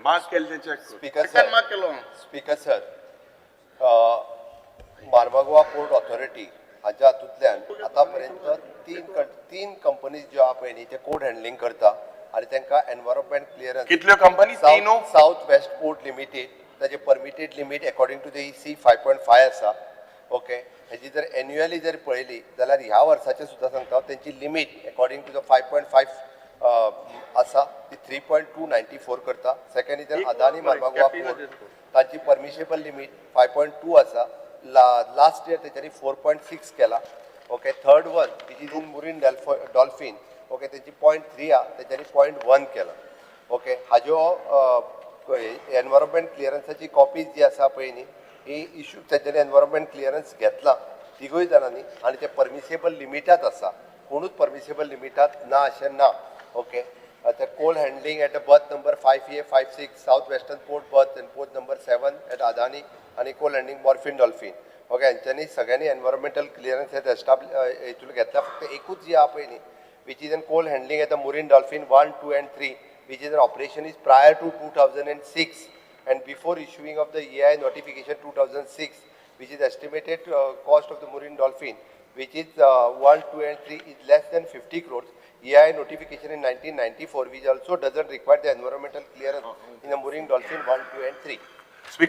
Mark केल्ले check Speaker sir. Mark केलो speaker sir, Marmagoa port authority हाच्या हातूंतल्यान आतां पर्यंत तीन कंपनीज ज्यो आहा पळय न्ही ते कोड हँडलिंग करता आनी तांकां एनवायरमेंट क्लियरन्स कितल्यो कंपनी तीनो साउथ वेस्ट पोर्ट लिमिटेड ताजे permitted limit according to the EC 5.5 आसा. ओके, हेजी जर एन्युअली जर पळयली जाल्यार ह्या वर्साचे सुद्दां सांगता तेंची लिमीट अकॉर्डिंग टू द 5.5 आसा ती 3.294 करता. Second is Adani Marmagoa port तांची परमिशेबल लिमीट 5.2 आसा. लास्ट इयर तेंच्यांनी 4.6 केला. Okay, third one which is in मुरीन dolphin, okay, तेंची 0.3 आहा, तेंच्यांनी 0.1 केला. ओके, हाज्यो एनवायरमेंट क्लियरन्साची कॉपीज जी आसा पळय न्ही ही इश्यू तेंच्यांनी एनवायरमेंट क्लियरन्स घेतला तिगूय जाणांनी आनी ते परमिसेबल लिमिटात आसा. कोणूच परमिसेबल लिमिटात ना अशें ना. Okay, the coal handling at the berth number 5A, 5-6 South Western Port berth and port number 7 at Adani and coal handling Morphine Dolphin. Okay, यांच्यानी सगळ्यांनी एनवायरमेंटल क्लियरन्स हेतून घेतला. फक्त एकूच जी आहा पळय न्ही which is in coal handling at the Marine Dolphin 1, 2 and 3 which is in operation is prior to 2006 and before issuing of the EI notification 2006 which is estimated cost of the Marine Dolphin which is 1, 2 and 3 is less than 50 crores. EI notification in 1994 which also doesn't require the environmental clearance in the Marine Dolphin 1, 2 and 3. Speaker